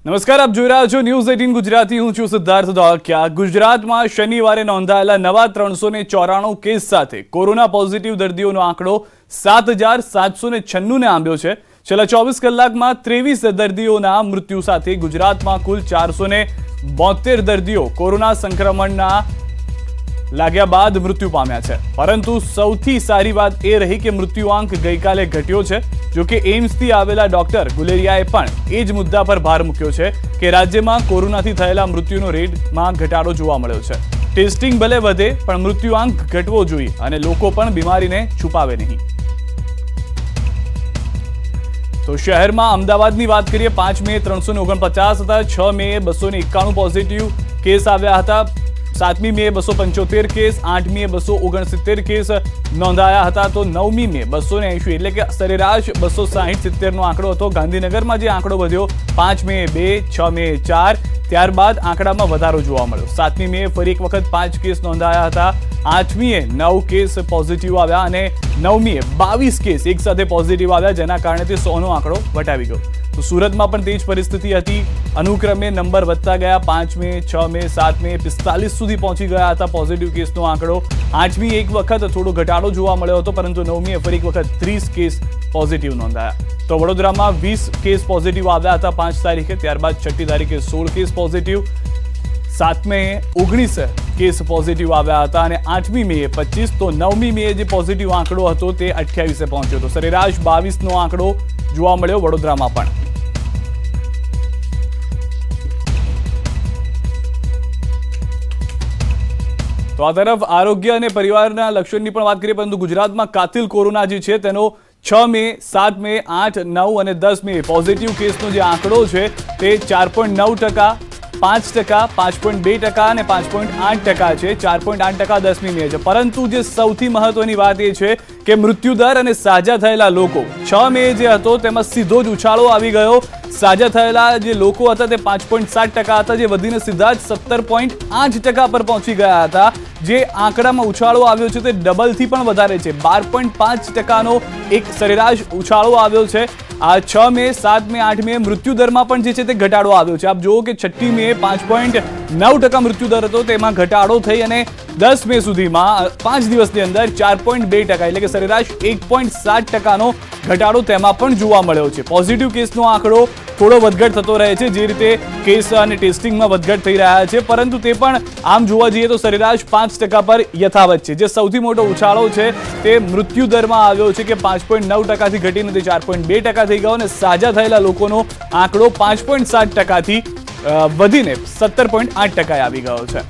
નમસ્કાર, આપ જોઈ રહ્યા છો ન્યૂઝ 18 ગુજરાતી. હું છું સિદ્ધાર્થ ધોળકિયા. ગુજરાતમાં શનિવારે નોંધાયેલા નવા 394 કેસ સાથે કોરોના પોઝિટિવ દર્દીઓનો આંકડો 7,796 ને આંબ્યો છે. છેલ્લા 24 કલાકમાં 23 દર્દીઓના મૃત્યુ સાથે ગુજરાતમાં કુલ 472 દર્દીઓ કોરોના સંક્રમણના લાગ્યા બાદ મૃત્યુ પામ્યા છે. પરંતુ સૌથી સારી વાત એ રહી કે મૃત્યુઆંક ગઈકાલે ઘટ્યો છે. જો કે એમ્સથી આવેલા ડોક્ટર ગુલેરિયાએ પણ એ જ મુદ્દા પર ભાર મૂક્યો છે કે રાજ્યમાં કોરોનાથી થયેલા મૃત્યુનો રેટમાં ઘટાડો જોવા મળ્યો છે. ટેસ્ટિંગ ભલે વધે પણ મૃત્યુઆંક ઘટવો જોઈએ અને લોકો પણ બીમારીને છુપાવે નહીં. તો શહેરમાં અમદાવાદની વાત કરીએ, 5 મે 349 હતા, 6 મે 291 પોઝિટિવ કેસ આવ્યા હતા, 7મી મે 275 કેસ, 8મી મે 269 કેસ નોંધાયા હતા, તો 9મી મે 280 એટલે કે સરેરાશ 260-70 નો આંકડો હતો. ગાંધીનગરમાં જે આંકડો વધ્યો 5 મે 2, 6 મે 4, ત્યારબાદ આંકડામાં વધારો જોવા મળ્યો. 7મી મે ફરી એક વખત 5 કેસ નોંધાયા હતા, 8મીએ 9 કેસ પોઝિટિવ આવ્યા અને 9મીએ 22 કેસ એક સાથે પોઝિટિવ આવ્યા, જેના કારણે તે 100 નો આંકડો વટાવી ગયો. તો સુરતમાં પણ તે જ પરિસ્થિતિ હતી. અનુક્રમે નંબર વધતા ગયા. 5 મે, 6 મે, 7 મે 45 સુધી પહોંચી ગયા હતા પોઝિટિવ કેસનો આંકડો. 8મી એક વખત થોડો ઘટાડો જોવા મળ્યો હતો, પરંતુ 9મીએ ફરી એક વખત 30 કેસ પોઝિટિવ નોંધાયા. તો વડોદરામાં 20 કેસ પોઝિટિવ આવ્યા હતા 5 તારીખે, ત્યારબાદ 6મી તારીખે 16 કેસ પોઝિટિવ, 7મે 19 કેસ પોઝિટિવ આવ્યા હતા અને 8મી મે 25. તો 9મી મે જે પોઝિટિવ આંકડો હતો તે 28 પહોંચ્યો હતો. સરેરાશ 22 નો આંકડો જોવા મળ્યો વડોદરામાં પણ. તો આ તરફ આરોગ્ય અને પરિવારના લક્ષણની પણ વાત કરીએ, પરંતુ ગુજરાતમાં કાતિલ કોરોના જે છે તેનો 6 મે, 7 મે, 8, 9 અને 10 મે પોઝિટિવ કેસનો જે આંકડો છે તે 4.9%, 5%, 5.2% અને 5.8% છે. 4.8% 10મી મે છે. પરંતુ જે સૌથી મહત્વની વાત એ છે કે મૃત્યુદર અને સાજા થયેલા લોકો 6 મે જે હતો તેમાં સીધો જ ઉછાળો આવી ગયો. સાજા થયેલા જે લોકો હતા તે 5.7% હતા, જે વધીને સીધા જ 17.8% પર પહોંચી ગયા હતા. જે આંકડામાં ઉછાળો આવ્યો છે તે ડબલથી પણ વધારે છે. 12.5%નો એક સરેરાશ ઉછાળો આવ્યો છે. આ 6 મે, 7 મે, 8 મે મૃત્યુદરમાં પણ જે છે તે ઘટાડો આવ્યો છે. આપ જુઓ કે 6મી મે 5.9% મૃત્યુદર હતો, તેમાં ઘટાડો થઈ અને 10 મે સુધીમાં 5 દિવસની અંદર 4.2% એટલે કે સરેરાશ 1.7%નો ઘટાડો તેમાં પણ જોવા મળ્યો છે. પોઝિટિવ કેસનો આંકડો થોડો વધઘટ થતો રહે છે, જે રીતે કેસ અને ટેસ્ટિંગમાં વધઘટ થઈ રહ્યા છે, પરંતુ તે પણ આમ જોવા જઈએ તો સરેરાશ 5% પર યથાવત છે. જે સૌથી મોટો ઉછાળો છે તે મૃત્યુદરમાં આવ્યો છે કે 5.9%થી ઘટીને તે 4.2% થઈ ગયો અને સાજા થયેલા લોકોનો આંકડો 5.7%થી વધીને 17.8% આવી ગયો છે.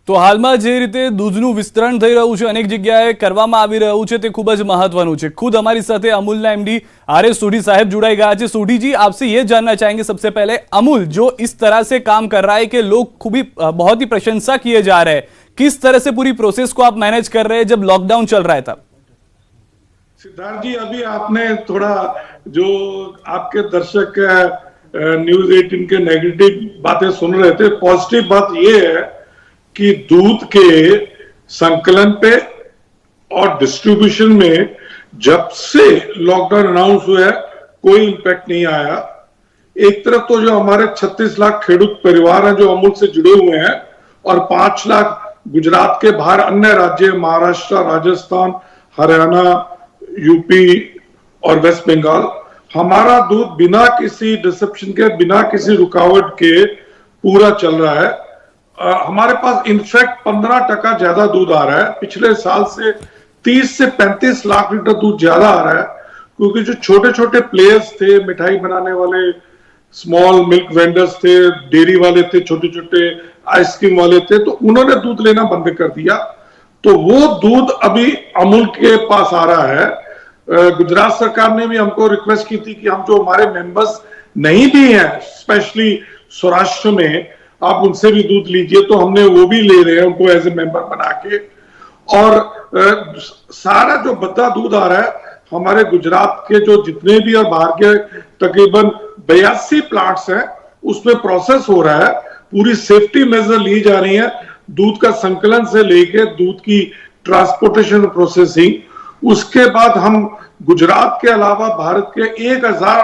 તો હાલમાં જે રીતે દૂધનું વિસ્તરણ થઈ રહ્યું છે, અનેક જગ્યાએ કરવામાં આવી રહ્યું છે, તે ખૂબ જ મહત્વનું છે. खुद हमारी साथ अमूल एमडी आर.एस. सोढ़ी साहब जुड़ाई गया है. सोढ़ी जी, आपसे ये जानना चाहेंगे सबसे पहले, अमूल जो इस तरह से काम कर रहा है कि लोग खूब ही बहुत ही प्रशंसा किए जा रहे हैं, किस तरह से पूरी प्रोसेस को आप मैनेज कर रहे हैं जब लॉकडाउन चल रहा है तब? सिद्धार्थ जी, अभी आपने थोड़ा जो आपके दर्शक न्यूज 18 के नेगेटिव बातें सुन रहे थे, पॉजिटिव बात ये है कि दूध के संकलन पे और डिस्ट्रीब्यूशन में जब से लॉकडाउन अनाउंस हुआ है कोई इंपैक्ट नहीं आया. एक तरफ तो जो हमारे 36 लाख खेडूत परिवार हैं जो अमूल से जुड़े हुए हैं और 5 लाख गुजरात के बाहर अन्य राज्य महाराष्ट्र, राजस्थान, हरियाणा, यूपी और वेस्ट बंगाल, हमारा दूध बिना किसी डिसरप्शन के, बिना किसी रुकावट के पूरा चल रहा है. हमारे पास इनफैक्ट 15% ज्यादा दूध आ रहा है. पिछले साल से 30 से 35 लाख लीटर दूध ज्यादा आ रहा है, क्योंकि जो छोटे छोटे प्लेयर्स थे, मिठाई बनाने वाले, स्मॉल मिल्क वेंडर्स थे, डेयरी वाले थे, छोटे छोटे आइसक्रीम वाले थे, तो उन्होंने दूध लेना बंद कर दिया. तो वो दूध अभी अमूल के पास आ रहा है. गुजरात सरकार ने भी हमको रिक्वेस्ट की थी कि हम जो हमारे मेंबर्स नहीं भी है, स्पेशली सौराष्ट्र में, आप उनसे भी दूध लीजिए, तो हमने वो भी ले रहे हैं उनको एज ए मेंबर बना के। और सारा जो बद्दा दूध आ रहा है हमारे गुजरात के जो जितने भी और बाहर के तकरीबन 82 प्लांट्स हैं उसमें प्रोसेस हो रहा है, पूरी सेफ्टी मेजर ली जा रही है, दूध का संकलन से लेके दूध की ट्रांसपोर्टेशन प्रोसेसिंग। उसके बाद हम गुजरात के अलावा भारत के 1000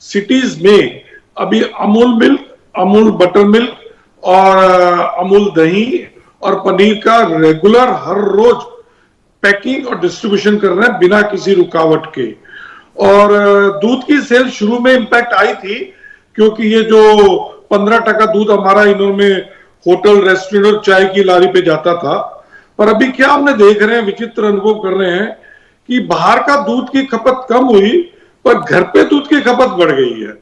सिटीज में अभी Amul milk, Amul butter milk और अमूल दही और पनीर का रेगुलर हर रोज पैकिंग और डिस्ट्रीब्यूशन कर रहे हैं बिना किसी रुकावट के। और दूध की सेल शुरू में इंपैक्ट आई थी क्योंकि ये जो 15% दूध हमारा इन्होंने होटल, रेस्टोरेंट और चाय की लारी पे जाता था, पर अभी क्या हमने देख रहे हैं, विचित्र अनुभव कर रहे हैं कि बाहर का दूध की खपत कम हुई पर घर पे दूध की खपत बढ़ गई है।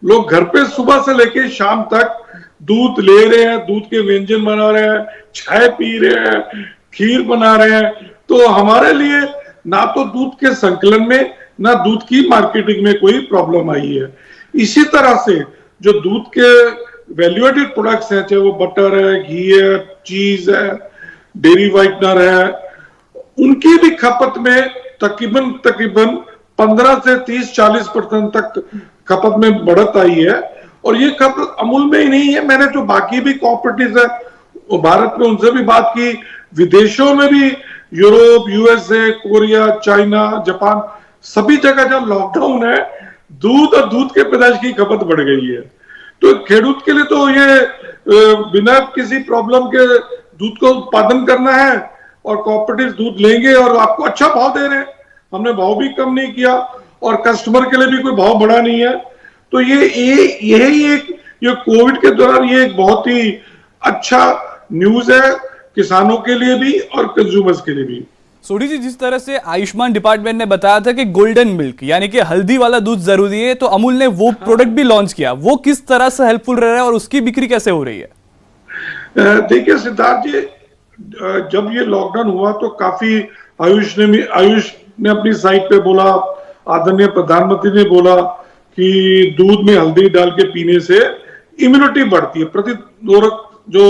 लोग घर पे सुबह से लेके शाम तक दूध ले रहे हैं, दूध के व्यंजन बना रहे हैं, चाय पी रहे हैं, खीर बना रहे हैं। तो हमारे लिए ना तो दूध के संकलन में ना दूध की मार्केटिंग में कोई प्रॉब्लम आई है। इसी तरह से जो दूध के वैल्यू एडेड प्रोडक्ट्स हैं, चाहे वो बटर है, घी है, चीज है, डेयरी व्हाइटनर है, उनकी भी खपत में तकरीबन 15 से 30-40% तक खपत में बढ़त आई है। और ये खपत अमूल में ही नहीं है, मैंने जो बाकी भी कोऑपरेटिव्स है भारत में उनसे भी बात की, विदेशों में भी, Europe, USA, Korea, China, Japan, सभी जगह जब लॉकडाउन है दूध और दूध के पैदाश की खपत बढ़ गई है। तो खेडूत के लिए तो ये बिना किसी प्रॉब्लम के दूध को उत्पादन करना है और कोऑपरेटिव दूध लेंगे और आपको अच्छा भाव दे रहे हैं, हमने भाव भी कम नहीं किया और कस्टमर के लिए भी कोई भाव बढ़ा नहीं है। तो यही एक ये कोविड के दौरान ये एक बहुत ही अच्छा न्यूज है किसानों के लिए भी और कंज्यूमर्स के लिए भी। सोढ़ी जी, जिस तरह से आयुष्मान डिपार्टमेंट ने बताया था कि गोल्डन मिल्क यानी कि हल्दी वाला दूध जरूरी है, तो अमूल ने वो प्रोडक्ट भी लॉन्च किया, वो किस तरह से हेल्पफुल रह रहा है और उसकी बिक्री कैसे हो रही है? देखिए सिद्धार्थ जी, जब ये लॉकडाउन हुआ तो काफी आयुष ने अपनी साइट पे बोला, आदरणीय प्रधानमंत्री ने बोला कि दूध में हल्दी डाल के पीने से इम्यूनिटी बढ़ती है, प्रतिरोधक जो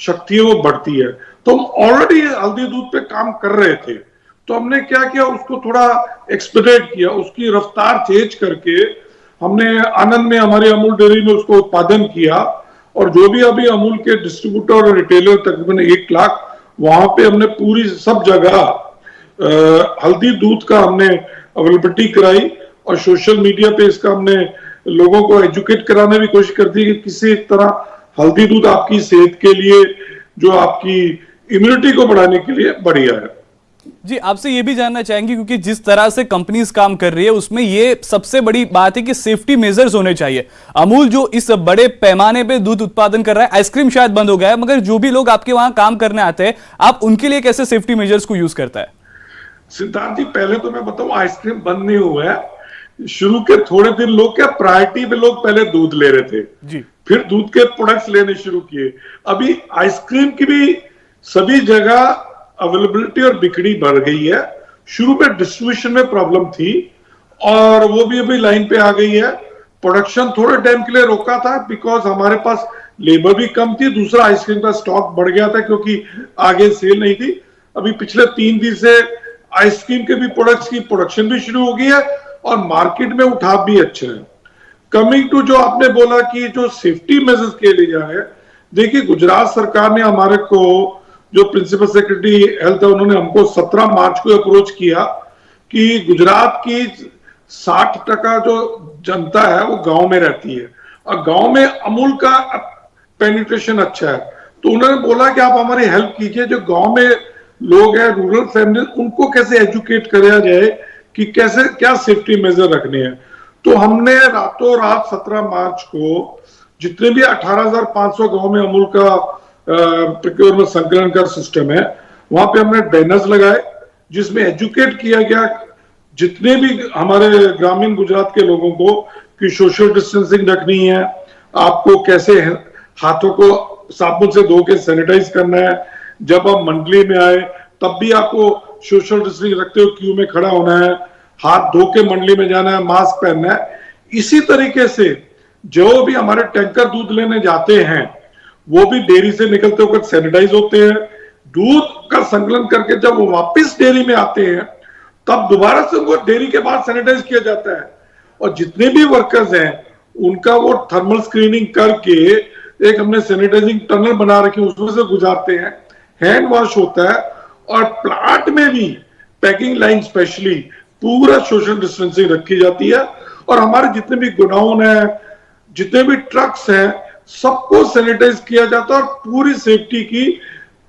शक्ति है वो बढ़ती है। तो हम ऑलरेडी हल्दी दूध पे काम कर रहे थे, तो हमने क्या किया, उसको थोड़ा एक्सपेडिट किया, उसकी रफ्तार चेंज करके हमने आनंद में हमारी अमूल डेयरी में उसको उत्पादन किया। और जो भी अभी अमूल के डिस्ट्रीब्यूटर और रिटेलर तकरीबन 1 लाख, वहां पे हमने पूरी सब जगह हल्दी दूध का हमने अवेलेबिलिटी कराई और सोशल मीडिया पे इसका हमने लोगों को एजुकेट कराने की कोशिश कर दी कि किसी तरह हल्दी दूध आपकी सेहत के लिए, जो आपकी इम्यूनिटी को बढ़ाने के लिए बढ़िया है। जी, आपसे ये भी जानना चाहेंगे क्योंकि जिस तरह से कंपनीज काम कर रही है उसमें ये सबसे बड़ी बात है कि सेफ्टी मेजर्स होने चाहिए। अमूल जो इस बड़े पैमाने पे दूध उत्पादन कर रहा है, आइसक्रीम शायद बंद हो गया है, मगर जो भी लोग आपके वहां काम करने आते हैं, आप उनके लिए कैसे सेफ्टी मेजर्स को यूज करता है? सिद्धार्थ जी, पहले तो मैं बताऊं, आइसक्रीम बंद नहीं हुआ है। शुरू के थोड़े दिन लोग क्या प्रायोरिटी पे लोग पहले दूध ले रहे थे जी, फिर दूध के प्रोडक्ट्स लेने शुरू किए। अभी आइसक्रीम की भी सभी जगह अवेलेबिलिटी और बिक्री बढ़ गई है। शुरू में डिस्ट्रीब्यूशन में प्रॉब्लम थी और वो भी अभी लाइन पे आ गई है। प्रोडक्शन थोड़े टाइम के लिए रोका था बिकॉज हमारे पास लेबर भी कम थी, दूसरा आइसक्रीम का स्टॉक बढ़ गया था क्योंकि आगे सेल नहीं थी। अभी पिछले 3 दिन से आइसक्रीम के भी प्रोडक्ट्स की प्रोडक्शन भी शुरू हो गई है और मार्केट में उठाव भी अच्छा है। कमिंग टू जो आपने बोला कि जो सेफ्टी मेजर्स के लिए जाए, देखिए गुजरात सरकार ने हमारे को, जो प्रिंसिपल सेक्रेटरी हेल्थ है, उन्होंने हमको 17 मार्च को अप्रोच किया कि गुजरात की 60% जो जनता है वो गांव में रहती है और गांव में अमूल का पेनिट्रेशन अच्छा है। तो उन्होंने बोला कि आप हमारी हेल्प कीजिए, जो गांव में लोग हैं, रूरल फैमिली, उनको कैसे एजुकेट कराया जाए कि कैसे क्या सेफ्टी मेजर रखने हैं। तो हमने रातों रात 17 मार्च को जितने भी 18,500 गांव में अमूल का प्रोक्योरमेंट संकलन का सिस्टम है, वहां पे हमने बैनर्स लगाए जिसमें एजुकेट किया गया जितने भी हमारे ग्रामीण गुजरात के लोगों को कि सोशल डिस्टेंसिंग रखनी है, आपको कैसे हाथों को साबुन से धो के सैनिटाइज करना है, जब आप मंडली में आए तब भी आपको सोशल डिस्टेंसिंग रखते हुए क्यू में खड़ा होना है, हाथ धो के मंडली में जाना है, मास्क पहनना है। इसी तरीके से जो भी हमारे टैंकर दूध लेने जाते हैं वो भी डेयरी से निकलते होकर सैनिटाइज होते हैं। दूध का संकलन करके जब वो वापस डेयरी में आते हैं तब दोबारा से उनको डेयरी के बाद सैनिटाइज किया जाता है। और जितने भी वर्कर्स हैं उनका वो थर्मल स्क्रीनिंग करके एक हमने सैनिटाइजिंग टनल बना रखी है, उसमें से गुजारते हैं, हैंड वॉश होता है। और प्लांट में भी पैकिंग लाइन स्पेशली पूरा सोशल डिस्टेंसिंग रखी जाती है। और हमारे जितने भी गोडाउन है, जितने भी ट्रक्स हैं, सबको सैनिटाइज किया जाता है और पूरी सेफ्टी की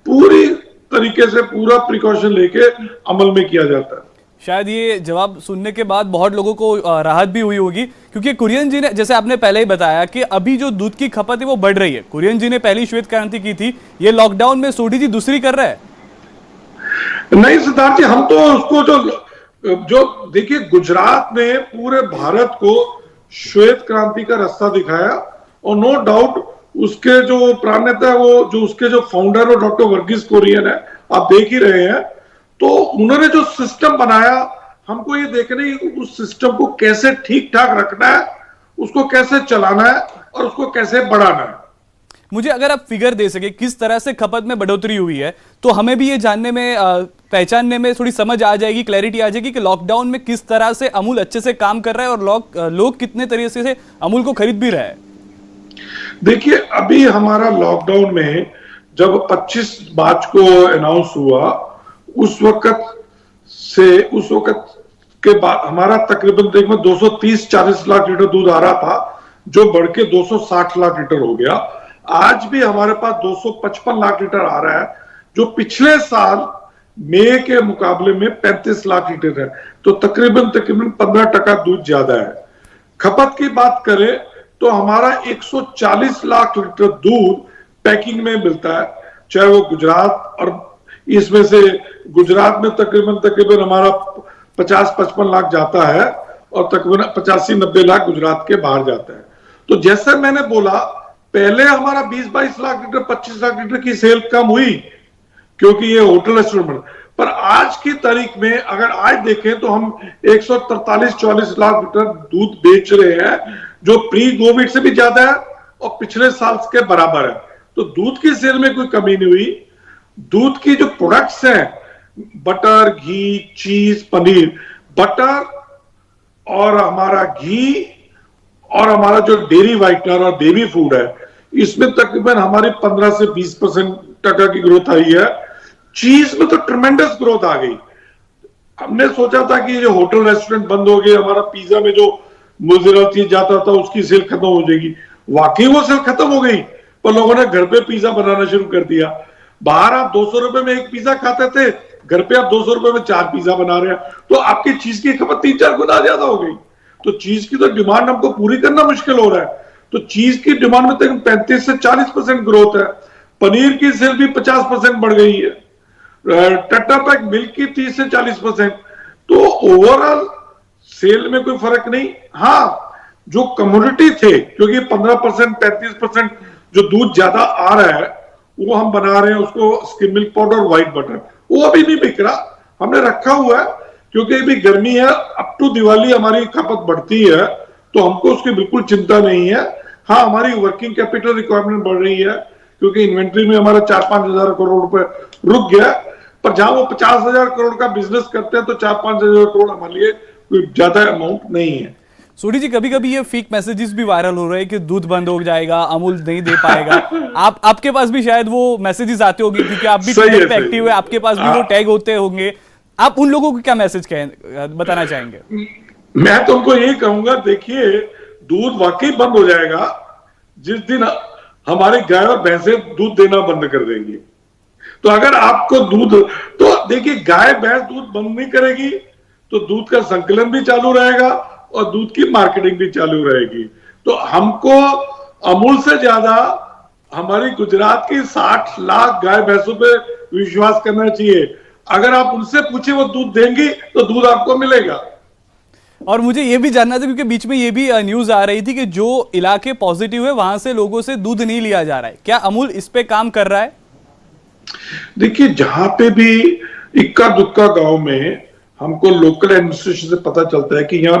पूरी तरीके से पूरा प्रिकॉशन लेके अमल में किया जाता है। शायद ये जवाब सुनने के बाद बहुत लोगों को राहत भी हुई होगी, क्योंकि कुरियन जी ने, जैसे आपने पहले ही बताया कि अभी जो दूध की खपत है वो बढ़ रही है। कुरियन जी ने पहली श्वेत क्रांति की थी, ये लॉकडाउन में सोढी जी दूसरी कर रहा है। नहीं सिद्धार्थ जी, हम तो उसको जो देखिए, गुजरात ने पूरे भारत को श्वेत क्रांति का रास्ता दिखाया और नो डाउट उसके जो प्रणेता है, वो जो उसके जो फाउंडर है डॉक्टर वर्गीस कुरियन है, आप देख ही रहे हैं। तो उन्होंने जो सिस्टम बनाया, हमको ये देखना है कि उस सिस्टम को कैसे ठीक ठाक रखना है, उसको कैसे चलाना है और उसको कैसे बढ़ाना है। मुझे अगर आप फिगर दे सके किस तरह से खपत में बढ़ोतरी हुई है, तो हमें भी ये जानने में, पहचानने में थोड़ी समझ आ जाएगी, क्लैरिटी आ जाएगी कि लॉकडाउन में किस तरह से अमूल अच्छे से काम कर रहा है और लोग कितने तरीके से अमूल को खरीद भी रहे हैं। देखिए, अभी हमारा लॉकडाउन में जब 25 मार्च को अनाउंस हुआ, उस वक्त के बाद हमारा तकरीबन देखो 230-40 लाख लीटर दूध आ रहा था, जो बढ़ के 260 लाख लीटर हो गया। आज भी हमारे पास 255 लाख लीटर आ रहा है, जो पिछले साल मई के मुकाबले में 35 लाख लीटर है। तो तकरीबन 15% दूध ज्यादा है। खपत की बात करें तो हमारा 140 लाख लीटर दूध पैकिंग में मिलता है, चाहे वो गुजरात, और इसमें से गुजरात में तकरीबन हमारा 50-55 लाख जाता है और तकरीबन 85-90 लाख गुजरात के बाहर जाता है। तो जैसे मैंने बोला, पहले हमारा 20-22 लाख लीटर, 25 लाख लीटर की सेल कम हुई क्योंकि ये होटल रेस्टोरेंट, पर आज की तारीख में अगर आज देखें तो हम 143-144 लाख लीटर दूध बेच रहे हैं, जो प्री कोविड से भी ज्यादा है और पिछले साल के बराबर है। तो दूध की सेल में कोई कमी नहीं हुई। दूध की जो प्रोडक्ट्स हैं, बटर, घी, चीज, पनीर, बटर और हमारा घी और हमारा जो डेयरी व्हाइटनर और बेबी फूड है, इसमें तकरीबन हमारी 15 से 20% की ग्रोथ आई है। चीज में तो ट्रेमेंडस ग्रोथ आ गई। हमने सोचा था कि जो होटल रेस्टोरेंट बंद हो गए, हमारा पिज्जा में जो मोज़रेला चीज जाता था उसकी सेल खत्म हो जाएगी, वाकई वो सेल खत्म हो गई। पर लोगों ने घर पे पिज्जा बनाना शुरू कर दिया। बाहर आप 200 रुपए में एक पिज्जा खाते थे, घर पे आप 200 रुपए में 4 पिज्जा बना रहे हैं, तो आपकी चीज की खपत 3-4 गुना ज्यादा हो गई। तो चीज की तो डिमांड हमको पूरी करना मुश्किल हो रहा है। तो चीज की डिमांड में तक 35 से 40% ग्रोथ है। पनीर की सेल भी 50% बढ़ गई है। टेट्रा पैक मिल्क की 30 से 40%। तो ओवरऑल सेल में कोई फर्क नहीं। हाँ, जो कमोडिटी थे, क्योंकि 15% 35% जो दूध ज्यादा आ रहा है वो हम बना रहे हैं, उसको स्किम मिल्क पाउडर और व्हाइट बटर, वो अभी नहीं बिक रहा, हमने रखा हुआ है क्योंकि अभी गर्मी है। अप टू दिवाली हमारी खपत बढ़ती है, तो हमको उसकी बिल्कुल चिंता नहीं है। हाँ, हमारी वर्किंग कैपिटल रिक्वायरमेंट बढ़ रही है क्योंकि इन्वेंट्री में हमारा 4-5 हजार करोड़ रुपए रुक गया। पर जहां वो 50,000 करोड़ का बिजनेस करते हैं तो 4-5 हजार करोड़ हमारे लिए कोई ज्यादा अमाउंट नहीं है। सोढी जी, कभी कभी ये फेक मैसेजेस भी वायरल हो रहे हैं कि दूध बंद हो जाएगा, अमूल नहीं दे पाएगा। आपके पास भी शायद वो मैसेजेस आते होंगे, क्योंकि आप भी ट्विटर पे एक्टिव है, आपके पास भी वो टैग होते होंगे। आप उन लोगों को क्या मैसेज बताना चाहेंगे? मैं तो उनको यही कहूंगा, देखिए, दूध वाकई बंद हो जाएगा जिस दिन हमारी गाय और भैंसे दूध देना बंद कर देंगी। तो अगर आपको दूध, तो देखिए, गाय भैंस दूध बंद नहीं करेगी तो दूध का संकलन भी चालू रहेगा और दूध की मार्केटिंग भी चालू रहेगी। तो हमको अमूल से ज्यादा हमारी गुजरात की 60 लाख गाय भैंसों पे विश्वास करना चाहिए। अगर आप उनसे पूछे वो दूध देंगी तो दूध आपको मिलेगा। और मुझे ये भी जानना था, क्योंकि बीच में ये भी न्यूज आ रही थी कि जो इलाके पॉजिटिव है वहां से लोगों से दूध नहीं लिया जा रहा है। क्या अमूल इस पे काम कर रहा है? देखिए, जहां पे भी इक्का दुक्का गांव में हमको लोकल एडमिनिस्ट्रेशन से पता चलता है कि यहाँ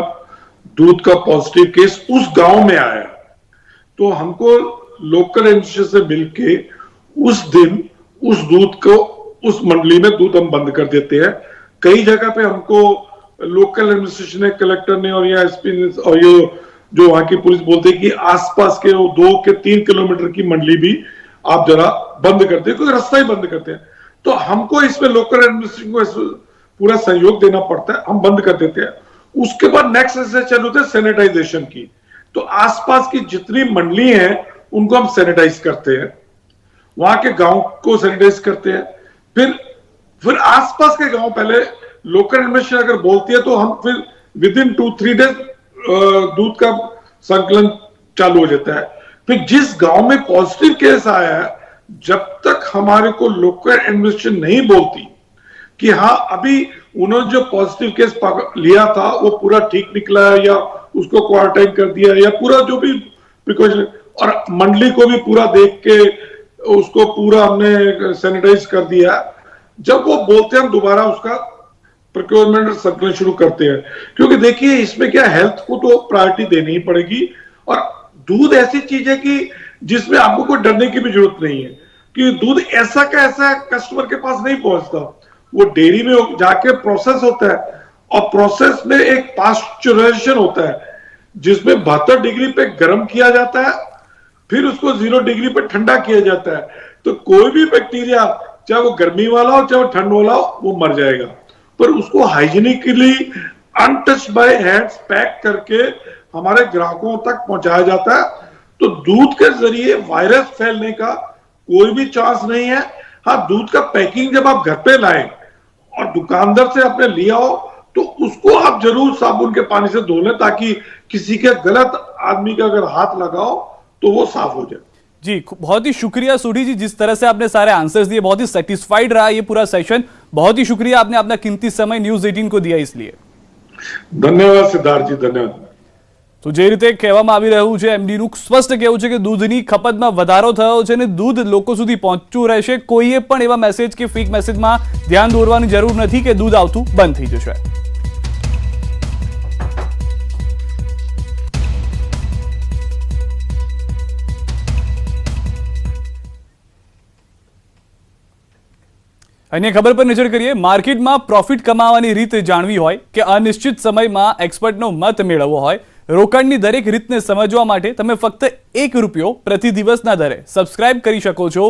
दूध का पॉजिटिव केस उस गांव में आया, तो हमको लोकल एडमिनिस्ट्रेशन से मिलके उस दिन उस दूध को उस मंडली में दूध हम बंद कर देते हैं। कई जगह पे हमको लोकल एडमिनिस्ट्रेशन ने, कलेक्टर ने और या एसपी ने और ये जो वहां की पुलिस बोलते हैं कि आसपास के वो 2 के 3 किलोमीटर की मंडली भी आप जरा बंद करते हैं, क्योंकि रास्ता ही बंद करते हैं। तो हमको इसमें लोकल एडमिनिस्ट्रेशन को पूरा सहयोग देना पड़ता है, हम बंद कर देते हैं। उसके बाद नेक्स्ट ऐसे चालू होते हैं सैनिटाइजेशन की। तो आसपास की जितनी मंडली हैं उनको हम सैनिटाइज करते हैं, वहां के गांव को सैनिटाइज करते हैं। फिर आसपास के गांव पहले लोकल एडमिनिस्ट्रेशन अगर बोलती है तो हम फिर विद इन 2-3 डेज दूध का संकलन चालू हो जाता है। फिर जिस गांव में पॉजिटिव केस आया है, जब तक हमारे को लोकल एडमिनिस्ट्रेशन नहीं बोलती कि हाँ अभी उन्होंने जो पॉजिटिव केस लिया था वो पूरा ठीक निकला है या उसको क्वारंटाइन कर दिया या पूरा जो भी प्रिकॉशन, और मंडली को भी पूरा देख के उसको पूरा हमने सैनिटाइज कर दिया, जब वो बोलते हैं हम दोबारा उसका प्रोक्योरमेंट संकलन शुरू करते हैं। क्योंकि देखिए इसमें क्या, हेल्थ को तो प्रायोरिटी देनी ही पड़ेगी, और दूध ऐसी चीज है कि जिसमें आपको कोई डरने की भी जरूरत नहीं है कि दूध ऐसा का ऐसा कस्टमर के पास नहीं पहुंचता। वो डेयरी में जाके प्रोसेस होता है, और प्रोसेस में एक पास्चुराइजेशन होता है जिसमें 72 डिग्री पे गर्म किया जाता है, फिर उसको 0 डिग्री पे ठंडा किया जाता है। तो कोई भी बैक्टीरिया, चाहे वो गर्मी वाला हो चाहे वो ठंड वाला हो, वो मर जाएगा। पर उसको hygienically untouched by hands pack करके हमारे ग्राहकों तक पहुंचाया जाता है। तो दूध के जरिए वायरस फैलने का कोई भी चांस नहीं है। हाँ, दूध का पैकिंग जब आप घर पे लाएं और दुकानदार से आपने लिया हो तो उसको आप जरूर साबुन के पानी से धो लें, ताकि किसी के गलत आदमी का अगर हाथ लगाओ तो वो साफ हो जाए। जी, बहुत ही शुक्रिया सोढ़ी जी, जिस तरह से आपने सारे आंसर्स दिए, बहुत ही सेटिस्फाइड रहा ये पूरा सेशन। बहुत ही शुक्रिया, आपने अपना कीमती समय न्यूज़ 18 को दिया इसलिए। धन्यवाद सिद्धार्थ जी, धन्यवाद। તો જે રીતે કહેવામાં આવી રહ્યું છે, એમડીનું સ્પષ્ટ કહેવું છે કે દૂધની ખપતમાં વધારો થયો છે અને દૂધ લોકો સુધી પહોંચતું રહેશે। કોઈએ પણ એવા મેસેજ કે ફેક મેસેજમાં ધ્યાન દોરવાની જરૂર નથી કે દૂધ આવતું બંધ થઈ જશે। अन्य खबर पर नजर करिए। मार्केटમાં પ્રોફિટ કમાવાની રીત જાણવી હોય કે અનિશ્ચિત સમયમાં એક્સપર્ટનો મત મેળવવો હોય, રોકાણની દરેક રીતને સમજવા માટે તમે ફક્ત ₹1 પ્રતિ દિવસના દરે સબસ્ક્રાઇબ કરી શકો છો